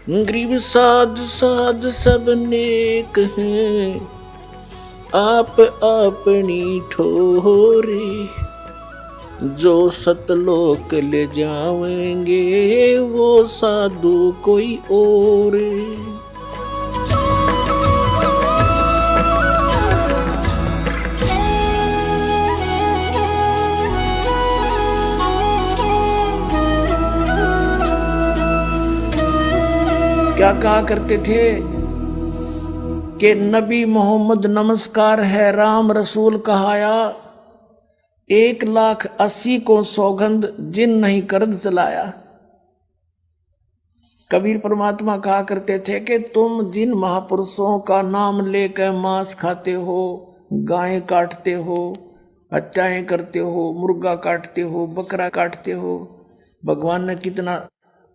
गरीब साध साध सब नेक हैं, आप अपनी ठोरे। जो सतलोक ले जाएंगे वो साधु कोई और। क्या कहा करते थे कि नबी मोहम्मद नमस्कार है, राम रसूल कहाया, 1,80,000 को सौगंध जिन नहीं करद चलाया। कबीर परमात्मा कहा करते थे कि तुम जिन महापुरुषों का नाम लेकर मांस खाते हो, गायें काटते हो, हत्याएं करते हो, मुर्गा काटते हो, बकरा काटते हो, भगवान ने कितना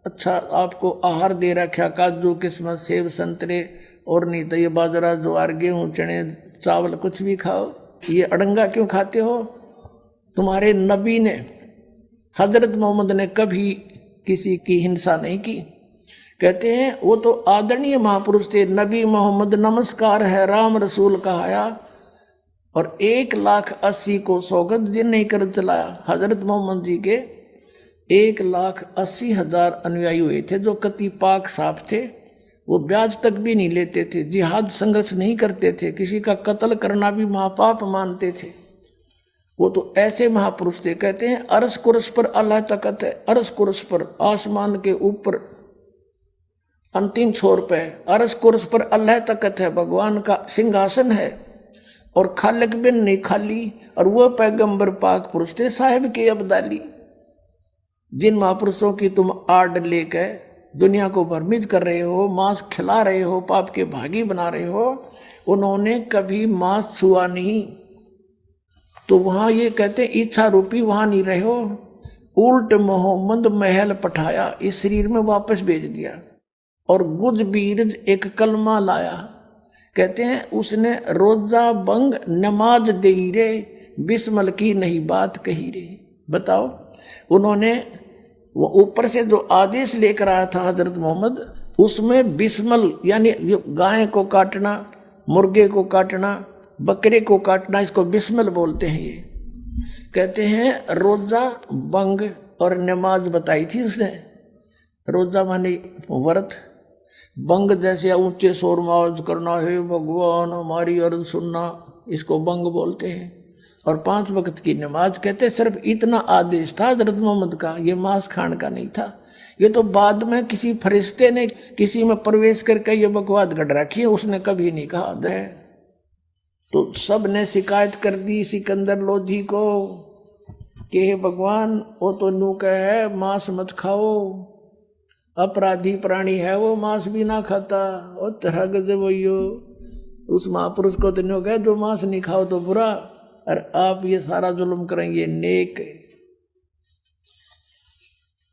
अच्छा आपको आहार दे रखा, काजू किस्मत सेब संतरे, और नहीं तो ये बाजरा ज्वार गेहूं चने चावल कुछ भी खाओ। ये अड़ंगा क्यों खाते हो? तुम्हारे नबी ने, हजरत मोहम्मद ने कभी किसी की हिंसा नहीं की। कहते हैं वो तो आदरणीय महापुरुष थे। नबी मोहम्मद नमस्कार है, राम रसूल कहाया, और 1,80,000 को सौगंध जिन नहीं कर चलाया। हजरत मोहम्मद जी के 1,80,000 अनुयायी हुए थे जो कति पाक साफ थे। वो ब्याज तक भी नहीं लेते थे, जिहाद संघर्ष नहीं करते थे, किसी का कत्ल करना भी महापाप मानते थे। वो तो ऐसे महापुरुष थे। कहते हैं अरस कुरस पर अल्लाह तकत है, अरस कुरस पर आसमान के ऊपर अंतिम छोर पे अरस कुरस पर अल्लाह तकत है, भगवान का सिंहासन है, और खालिक बिन नहीं खाली। और वो पैगंबर पाक पुरुष थे साहिब के अब्दाली। जिन महापुरुषों की तुम आड़ लेकर दुनिया को भ्रमित कर रहे हो, मांस खिला रहे हो, पाप के भागी बना रहे हो, उन्होंने कभी मांस छुआ नहीं। तो वहां ये कहते इच्छा रूपी वहां नहीं रहे हो। उल्ट मोहम्मद महल पठाया, इस शरीर में वापस भेज दिया, और गुज बीरज एक कलमा लाया। कहते हैं उसने रोजा बंग नमाज दे रे, बिस्मल की नहीं बात कही रे। बताओ, उन्होंने वो ऊपर से जो आदेश लेकर आया था हजरत मोहम्मद, उसमें बिस्मल यानी गाय को काटना, मुर्गे को काटना, बकरे को काटना, इसको बिस्मल बोलते हैं। ये कहते हैं रोजा बंग और नमाज बताई थी उसने। रोजा माने व्रत, बंग जैसे ऊंचे शोर माज करना है, भगवान हमारी अर्ज सुनना, इसको बंग बोलते हैं। और 5 वक्त की नमाज। कहते सिर्फ इतना आदेश था हजरत मोहम्मद का, ये मांस खान का नहीं था। ये तो बाद में किसी फरिश्ते ने किसी में प्रवेश करके ये बकवाद गढ़ रखी है, उसने कभी नहीं कहा दे। तो सब ने शिकायत कर दी सिकंदर लोधी को कि हे भगवान, वो तो नू है मांस मत खाओ, अपराधी प्राणी है वो, मांस भी ना खाता। और तरह गजब वही उस महापुरुष को तो कहे जो मांस नहीं खाओ तो बुरा, और आप ये सारा जुल्म करेंगे नेक।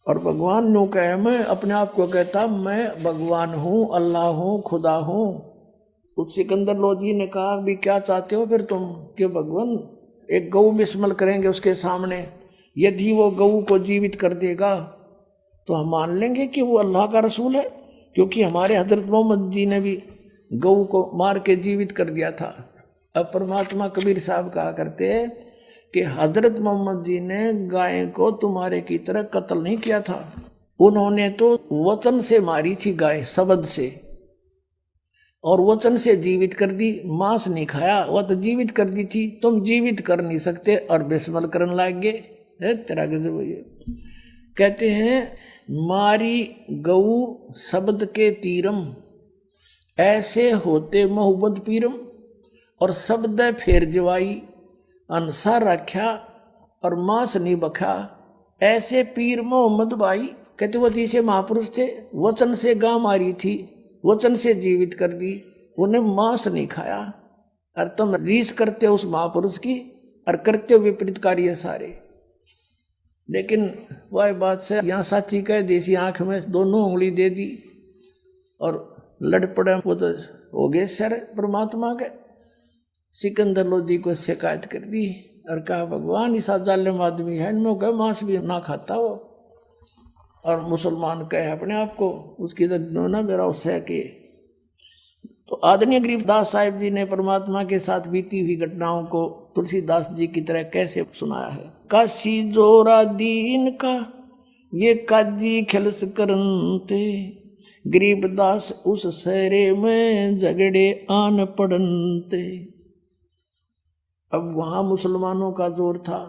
और भगवान नो कहे, मैं अपने आप को कहता मैं भगवान हूँ, अल्लाह हूँ, खुदा हूँ। उस सिकंदर लोधी ने कहा भी क्या चाहते हो फिर तुम? कि भगवान एक गऊ बिस्मल करेंगे उसके सामने, यदि वो गऊ को जीवित कर देगा तो हम मान लेंगे कि वो अल्लाह का रसूल है, क्योंकि हमारे हजरत मोहम्मद जी ने भी गऊ को मार के जीवित कर दिया था। अब परमात्मा कबीर साहब कहा करते कि हजरत मोहम्मद जी ने गाय को तुम्हारे की तरह कत्ल नहीं किया था, उन्होंने तो वचन से मारी थी गाय, शब्द से, और वचन से जीवित कर दी। मांस नहीं खाया, वह तो जीवित कर दी थी, तुम जीवित कर नहीं सकते और बिस्मल करने लग गए। तेरा गजब ये कहते हैं मारी गऊ शब्द के तीरम, ऐसे होते मोहब्बत पीरम, और शब्द फेर जवाई अनसा रख्या और मांस नहीं बखा, ऐसे पीर मोहम्मद भाई। कहते वो तीसरे महापुरुष थे, वचन से गां मारी थी, वचन से जीवित कर दी, उन्हें मांस नहीं खाया। और तुम रीस करते हो उस महापुरुष की और करते हो विपरीत कार्य सारे। लेकिन वह बात से यहाँ साची कह देसी आंख में दोनों उंगली दे दी और लड़ पड़े, वो तो हो गए सर परमात्मा के। सिकंदर लोधी को शिकायत कर दी और कहा भगवान इस जालिम आदमी है, इनमें कहा मांस भी ना खाता हो। और मुसलमान कहे अपने आप को, उसकी तो ना मेरा उससे के। तो आदरणीय गरीबदास साहिब जी ने परमात्मा के साथ बीती हुई घटनाओं को तुलसीदास जी की तरह कैसे सुनाया है। काशी जोरा दीन का ये काजी खिलस करनते, गरीबदास उस सहरे में झगड़े आन पड़नते। अब वहां मुसलमानों का जोर था।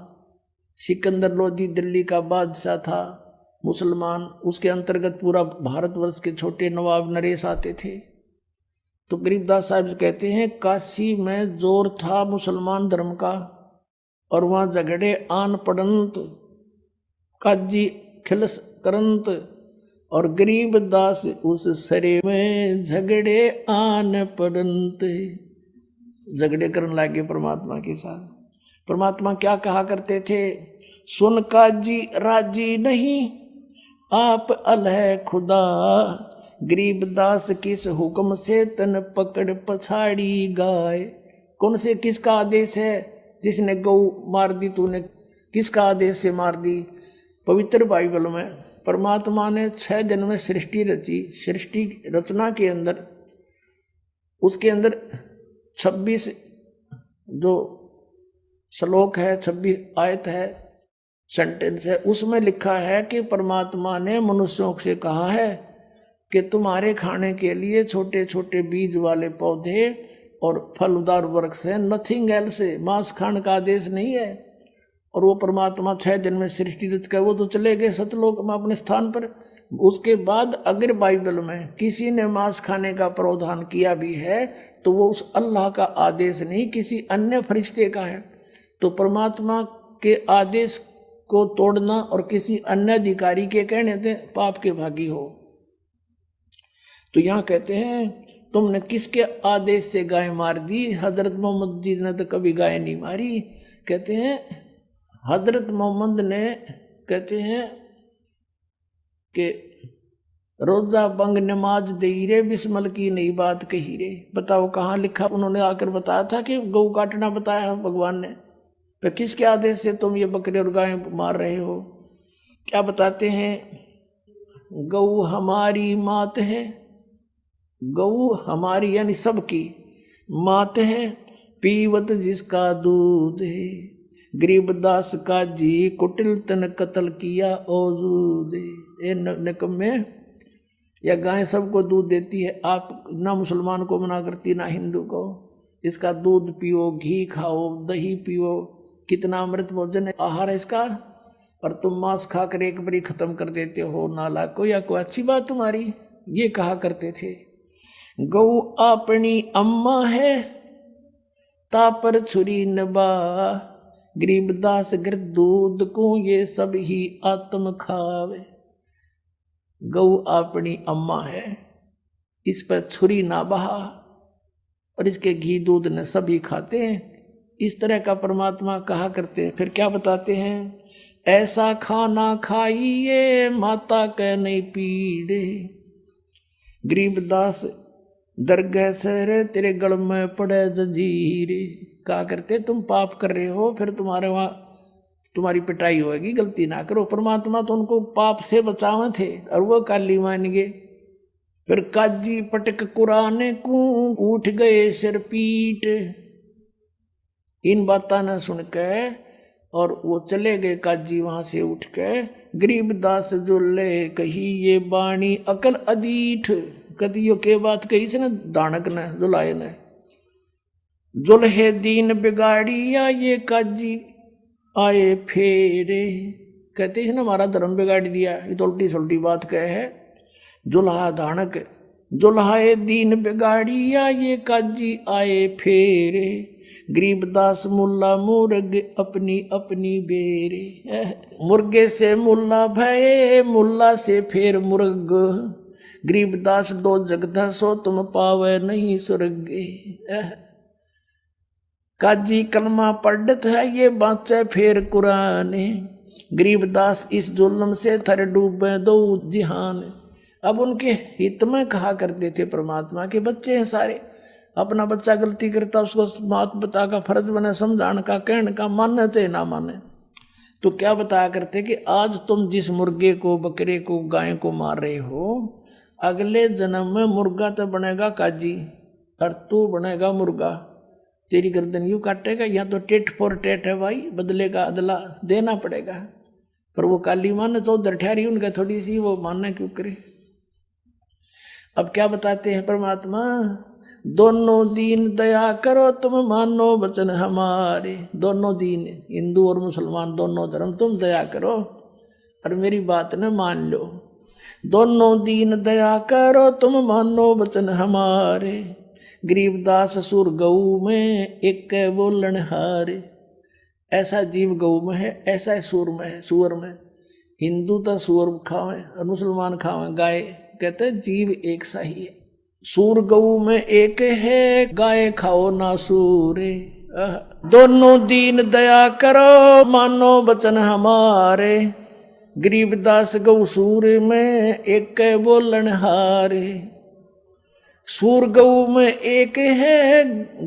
सिकंदर लोधी दिल्ली का बादशाह था मुसलमान, उसके अंतर्गत पूरा भारतवर्ष के छोटे नवाब नरेश आते थे। तो गरीबदास साहब कहते हैं काशी में जोर था मुसलमान धर्म का, और वहां झगड़े आन पड़ंत, काजी खिलस करंत, और गरीबदास उस सरे में झगड़े आन पड़ंत, झगड़े करने लगे परमात्मा के साथ। परमात्मा क्या कहा करते थे, सुन काजी राजी नहीं आप अलह खुदा, गरीबदास किस हुक्म से तन पकड़ पछाड़ी गाय। कौन से किसका आदेश है, जिसने गौ मार दी तूने, किसका आदेश से मार दी। पवित्र बाइबल में परमात्मा ने 6 दिन में सृष्टि रची। सृष्टि रचना के अंदर उसके अंदर 26 जो श्लोक है, 26 आयत है, सेंटेंस है, उसमें लिखा है कि परमात्मा ने मनुष्यों से कहा है कि तुम्हारे खाने के लिए छोटे छोटे बीज वाले पौधे और फलदार वृक्ष है, नथिंग एल्स, मांस खाने का आदेश नहीं है। और वो परमात्मा 6 दिन में सृष्टि रच कर वो तो चले गए सतलोक में अपने स्थान पर। उसके बाद अगर बाइबल में किसी ने मांस खाने का प्रावधान किया भी है तो वो उस अल्लाह का आदेश नहीं, किसी अन्य फरिश्ते का है। तो परमात्मा के आदेश को तोड़ना और किसी अन्य अधिकारी के कहने से पाप के भागी हो। तो यहाँ कहते हैं तुमने किसके आदेश से गाय मार दी। हजरत मोहम्मद जी ने तो कभी गाय नहीं मारी। कहते हैं हजरत मोहम्मद ने, कहते हैं कि रोजा बंग नमाज दे रे, बिस्मल की नई बात कही रे। बताओ कहाँ लिखा, उन्होंने आकर बताया था कि गौ काटना बताया भगवान ने। तो किसके आदेश से तुम ये बकरे और गाय मार रहे हो। क्या बताते हैं, गौ हमारी मात है, गौ हमारी यानी सबकी मात है, पीवत जिसका दूध है, गरीबदास का जी कुटिल तन कत्ल किया औजूद। ए निकम्मे, या गाय सबको दूध देती है, आप ना मुसलमान को मना करती ना हिंदू को। इसका दूध पियो, घी खाओ, दही पियो, कितना अमृत भोजन है, आहार है इसका। और तुम मांस खाकर एक बारी खत्म कर देते हो, नालायक। या कोई अच्छी बात तुम्हारी, ये कहा करते थे। गौ अपनी अम्मा है तापर छुरी नबा, गरीबदास गिर दूध को ये सब ही आत्म खावे। गौ अपनी अम्मा है, इस पर छुरी ना बहा, और इसके घी दूध ने सभी खाते हैं। इस तरह का परमात्मा कहा करते हैं। फिर क्या बताते हैं, ऐसा खाना खाइए माता कह नहीं पीड़े, गरीबदास दरगाह से तेरे गल में पड़े जंजीरे। कहा करते तुम पाप कर रहे हो, फिर तुम्हारे वहां तुम्हारी पिटाई होगी, गलती ना करो। परमात्मा तो उनको पाप से बचावे थे और वो काली मान गए। फिर काजी पटक कुराने को उठ गए सिर पीट। इन बातों ने सुन के और वो चले गए काजी वहां से उठ के। गरीबदास जो ले कही ये बाणी अकल अदीठ, कतियो के बात कही से न दानक ने जुलाए ने। जुल्हे दीन बिगाड़िया ये काजी आए फेरे। कहते हैं ना हमारा धर्म बिगाड़ दिया, ये तो उल्टी सुल्टी बात कहे है। जुल्हा दानक, जुल्हाए दीन बिगाड़िया ये काजी आए फेरे, गरीबदास मुल्ला मुर्ग अपनी अपनी बेरे। मुर्गे से मुल्ला भये, मुल्ला से फेर मुर्ग, गरीबदास दो जगदा सो तुम पावे नहीं स्वर्ग। काजी कलमा पढ़त है ये बाँचे फेर कुराने, गरीबदास इस जुल्म से थर डूबे दो जिहान। अब उनके हित में कहा करते थे परमात्मा के बच्चे हैं सारे, अपना बच्चा गलती करता उसको माता पिता का फर्ज बने समझाने का, कहने का, मानना चाहे ना माने। तो क्या बताया करते कि आज तुम जिस मुर्गे को, बकरे को, गाय को मार रहे हो, अगले जन्म में मुर्गा तो बनेगा काजी और तू बनेगा मुर्गा। तेरी गर्दन यूं काटेगा, या तो टेट फॉर टेट है भाई, बदले का अदला देना पड़ेगा। पर वो काली माँ ने तो उधर ठहरी, उनका थोड़ी सी वो मानना क्यों करे। अब क्या बताते हैं परमात्मा, दोनों दीन दया करो तुम मानो वचन हमारे। दोनों दीन, हिंदू और मुसलमान दोनों धर्म, तुम दया करो और मेरी बात न मान लो। दोनों दीन दया करो तुम मानो वचन हमारे। गरीबदास सुर गऊ में एक बोलन हारे। ऐसा जीव गऊ में है, ऐसा सूर में है, सुअर में। हिंदू तो सुअर खावे और मुसलमान खावे गाय, कहते जीव एक सा ही है। सूर गऊ में एक है, गाय खाओ ना सूरे। दोनों दीन दया करो मानो वचन हमारे। गरीबदास गऊ सूर में एक बोलन हारे। सूर गऊ में एक है,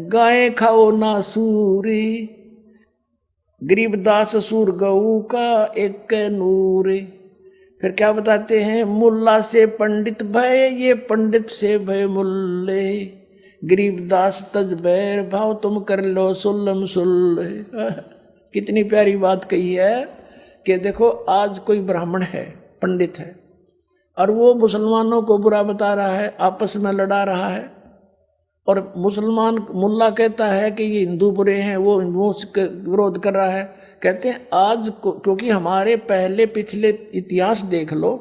गाय खाओ ना सूरी। गरीबदास सूर गऊ का एक नूरे। फिर क्या बताते हैं, मुल्ला से पंडित भय, ये पंडित से भय मुल्ले। गरीबदास तज बैर भाव, तुम कर लो सुल्लम सुल्ले। कितनी प्यारी बात कही है कि देखो आज कोई ब्राह्मण है, पंडित है, और वो मुसलमानों को बुरा बता रहा है, आपस में लड़ा रहा है। और मुसलमान मुल्ला कहता है कि ये हिंदू बुरे हैं, वो हिंदुओं से विरोध कर रहा है। कहते हैं आज क्योंकि हमारे पहले पिछले इतिहास देख लो,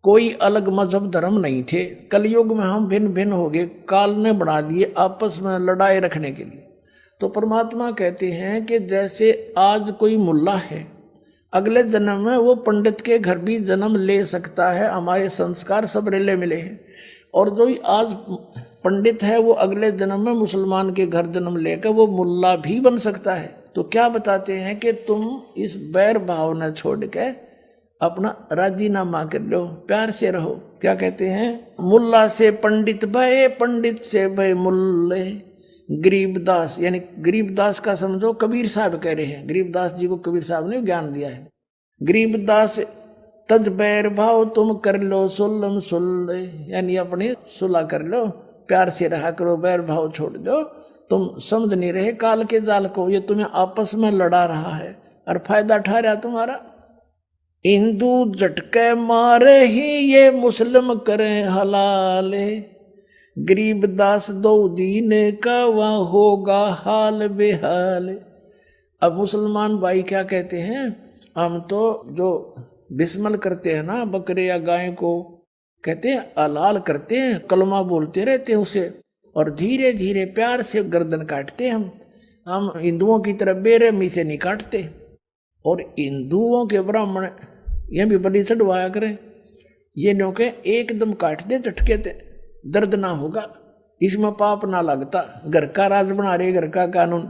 कोई अलग मजहब धर्म नहीं थे। कलयुग में हम भिन्न भिन्न हो गए, काल ने बना दिए आपस में लड़ाई रखने के लिए। तो परमात्मा कहते हैं कि जैसे आज कोई मुल्ला है, अगले जन्म में वो पंडित के घर भी जन्म ले सकता है। हमारे संस्कार सब रेले मिले हैं। और जो आज पंडित है वो अगले जन्म में मुसलमान के घर जन्म लेकर वो मुल्ला भी बन सकता है। तो क्या बताते हैं कि तुम इस बैर भावना छोड़ के अपना राजीनामा कर लो, प्यार से रहो। क्या कहते हैं, मुल्ला से पंडित भय, पंडित से भय मुल्ले। गरीबदास, यानी गरीबदास का समझो कबीर साहब कह रहे हैं। गरीबदास जी को कबीर साहब ने ज्ञान दिया है। गरीबदास तज बैर भाव, तुम कर लो सुल्लम सुल्ले, यानी अपनी सुलह कर लो, प्यार से रहा करो, बैर भाव छोड़ दो। तुम समझ नहीं रहे काल के जाल को, ये तुम्हें आपस में लड़ा रहा है और फायदा उठा रहा तुम्हारा। हिंदू झटके मारे ही ये मुस्लिम करें हलाले। गरीबदास दो दीन का वहाँ होगा हाल बेहाल। अब मुसलमान भाई क्या कहते हैं, हम तो जो बिस्मल करते हैं ना बकरे या गाय को, कहते हैं हलाल करते हैं, कलमा बोलते रहते हैं उसे, और धीरे धीरे प्यार से गर्दन काटते हैं। हम हिंदुओं की तरह बेरहमी से नहीं काटते। और हिंदुओं के ब्राह्मण ये भी बलि चढ़वाया करें, ये नो के एकदम काट दे झटके थे, दर्द ना होगा, इसमें पाप ना लगता। घर का राज बना रहे, घर का कानून।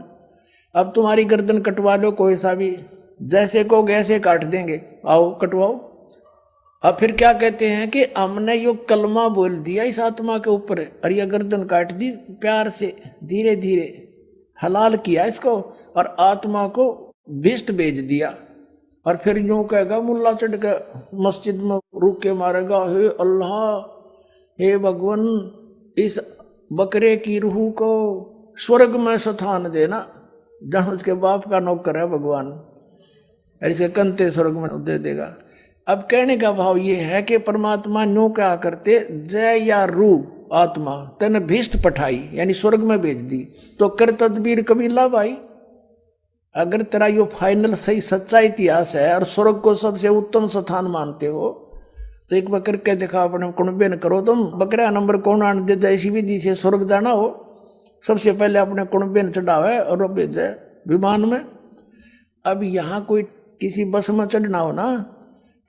अब तुम्हारी गर्दन कटवा लो कोई सा भी, जैसे को ऐसे काट देंगे, आओ कटवाओ। अब फिर क्या कहते हैं कि हमने यो कलमा बोल दिया इस आत्मा के ऊपर और यह गर्दन काट दी, प्यार से धीरे धीरे हलाल किया इसको और आत्मा को भिष्ट भेज दिया। और फिर यूं कहेगा मुल्ला चढ़ के मस्जिद में रुक के मारेगा, हे अल्लाह, हे भगवान, इस बकरे की रूह को स्वर्ग में स्थान देना, जहां उसके बाप का नौकर है भगवान, इसके कंते स्वर्ग में दे देगा। अब कहने का भाव ये है कि परमात्मा न्यू क्या करते, जय या रू आत्मा तेने भिष्ट पठाई, यानी स्वर्ग में भेज दी। तो कर तदबीर कबीला भाई, अगर तेरा यो फाइनल सही सच्चा इतिहास है और स्वर्ग को सबसे उत्तम स्थान मानते हो, तो एक बार करके देखा अपने कुणबे न करो तुम। बकरा नंबर कौन आने दे, ऐसी विधि से स्वर्ग जाना हो, सबसे पहले अपने कुणबे न चढ़ावे और भेजे विमान में। अब यहाँ कोई किसी बस में चढ़ना हो ना,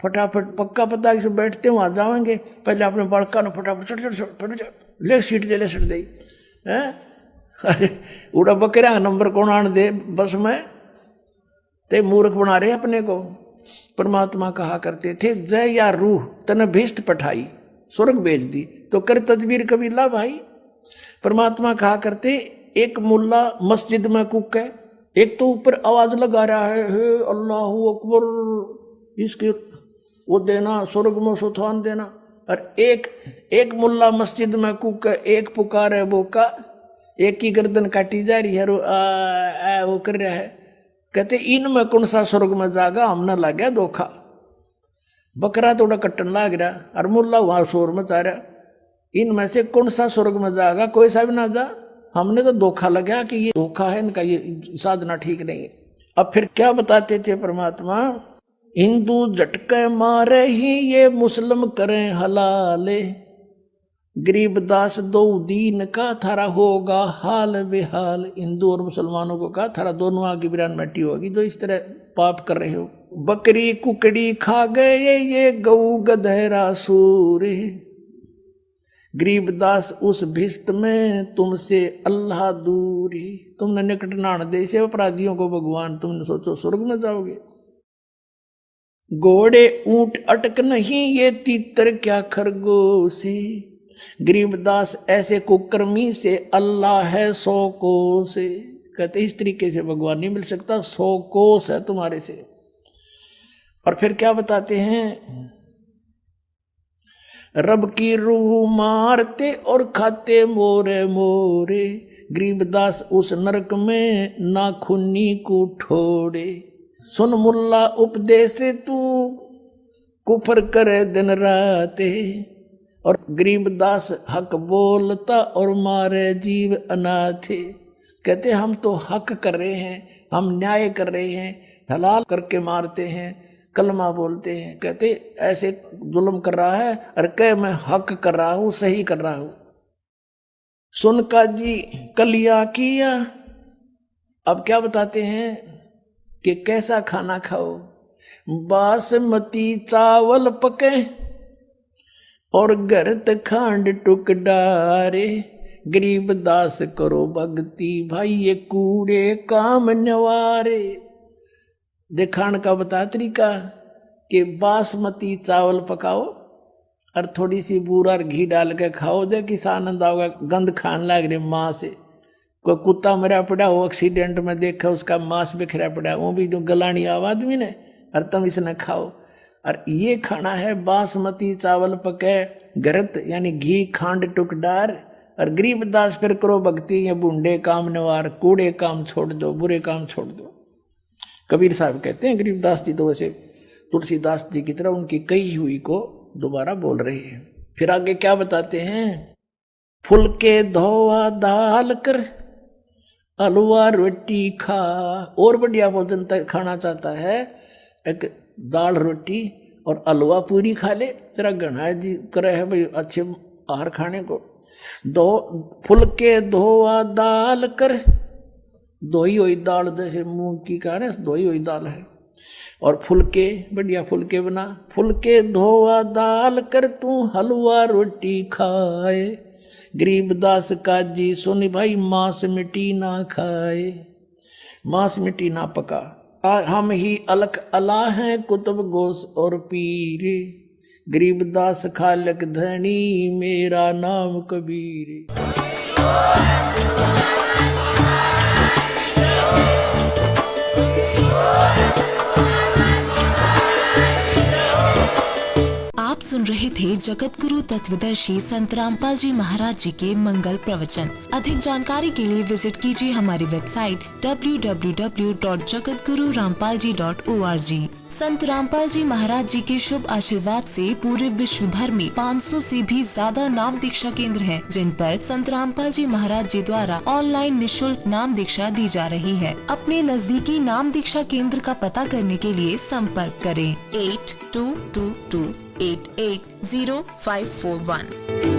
फटाफट पक्का पता कि बैठते वहां जाएंगे, पहले अपने बड़का न फटाफट ले सीट ले सीट दे हैं। अरे उड़ा बकरा नंबर कौन आन दे बस में, ते मूर्ख बना रहे अपने को। परमात्मा कहा करते थे, जय या रूह तने भिष्ट पठाई, स्वर्ग भेज दी। तो कर तदबीर कबीला भाई। परमात्मा कहा करते, एक मुल्ला मस्जिद में कुक है, एक तो ऊपर आवाज लगा रहा है, हे अल्लाहू अकबर, इसके वो देना, स्वर्ग में सुथान देना। और एक मुल्ला मस्जिद में कूक, एक पुकार है वो का, एक की गर्दन काटी जा रही है, वो कर रहा है। कहते इनमें कौन सा स्वर्ग में जागा, हमने लग गया धोखा। बकरा थोड़ा कट्टन लाग रहा और मुल्ला वहां शोर मचा रहा, इनमें से कौन सा स्वर्ग में जाएगा, कोई सा भी ना जा। हमने तो धोखा लगा कि ये धोखा है इनका, ये साधना ठीक नहीं है। अब फिर क्या बताते थे परमात्मा, हिंदू झटके मारे ही ये मुस्लिम करें हलाले, गरीबदास दो दीन का थारा होगा हाल बेहाल। हिंदू और मुसलमानों को कहा थारा दोनों आगे बिरान मट्टी होगी जो इस तरह पाप कर रहे हो। बकरी कुकड़ी खा गए ये गऊ गधेरा सूरे, गरीबदास उस भिस्त में तुमसे अल्लाह दूरी। तुमने निकट नाण दे से अपराधियों को भगवान, तुमने सोचो स्वर्ग में जाओगे। घोड़े ऊंट अटक नहीं ये तीतर क्या खरगोशी, गरीबदास ऐसे कुकर्मी से अल्लाह है 100 कोस। कहते इस तरीके से भगवान नहीं मिल सकता, 100 कोस है तुम्हारे से। और फिर क्या बताते हैं, रब की रूह मारते और खाते मोरे मोरे, गरीबदास उस नरक में नाखूनी को ठोड़े। सुन मुल्ला उपदेश तू कुफर करे दिन राते, और गरीबदास हक बोलता और मारे जीव अनाथे। कहते हम तो हक कर रहे हैं, हम न्याय कर रहे हैं, हलाल करके मारते हैं, कलमा बोलते हैं। कहते ऐसे जुल्म कर रहा है और कह मैं हक कर रहा हूं, सही कर रहा हूं। सुन का जी कलिया किया। अब क्या बताते हैं कि कैसा खाना खाओ, बासमती चावल पके और गरत खांड टुक डारे, गरीबदास करो भक्ति भाई ये कूड़े काम नवारे। दिखाण का बता तरीका कि बासमती चावल पकाओ और थोड़ी सी बूरा और घी डाल के खाओ, दे किस आनंद आओगा। गंद खान लग रही माँ से, कोई कुत्ता मरा पड़ा हो एक्सीडेंट में देखा उसका मांस बिखरा पड़ा, वो भी जो गलानी आदमी ने, और तुम इसने खाओ। और ये खाना है बासमती चावल पके गरत यानी घी खांड टुक डार। और गरीबदास फिर करो भक्ति ये बूढ़े काम नवार, कूड़े काम छोड़ दो, बुरे काम छोड़ दो। कबीर साहब कहते हैं गरीबदास जी तो वैसे तुलसीदास जी की तरह उनकी कही हुई को दोबारा बोल रहे हैं। फिर आगे क्या बताते हैं, फुलके धोआ दाल कर हलवा रोटी खा। और बढ़िया भोजन तक खाना चाहता है, एक दाल रोटी और हलवा पूरी खा ले, तेरा गणा जी करे है भाई अच्छे आहार खाने को। दो फुलके धोआ दाल कर, धोई हुई दाल जैसे मूंग की कहा ना, धोई हुई दाल है। और फुलके बढ़िया फुलके बना, फुलके धोआ दाल कर तू हलवा रोटी खाए, गरीबदास काजी सुन भाई मांस मिट्टी ना खाए। मांस मिट्टी ना पका, हम ही अलख अला हैं कुतुब गोस और पीर, गरीबदास खालक धनी मेरा नाम कबीर। आप सुन रहे थे जगत गुरु तत्वदर्शी संत रामपाल जी महाराज जी के मंगल प्रवचन। अधिक जानकारी के लिए विजिट कीजिए हमारी वेबसाइट www.jagatgururampalji.org। संत रामपाल जी महाराज जी के शुभ आशीर्वाद से पूरे विश्व भर में 500 से भी ज्यादा नाम दीक्षा केंद्र हैं, जिन पर संत रामपाल जी महाराज जी द्वारा ऑनलाइन निशुल्क नाम दीक्षा दी जा रही है। अपने नजदीकी नाम दीक्षा केंद्र का पता करने के लिए संपर्क करें 8222880541।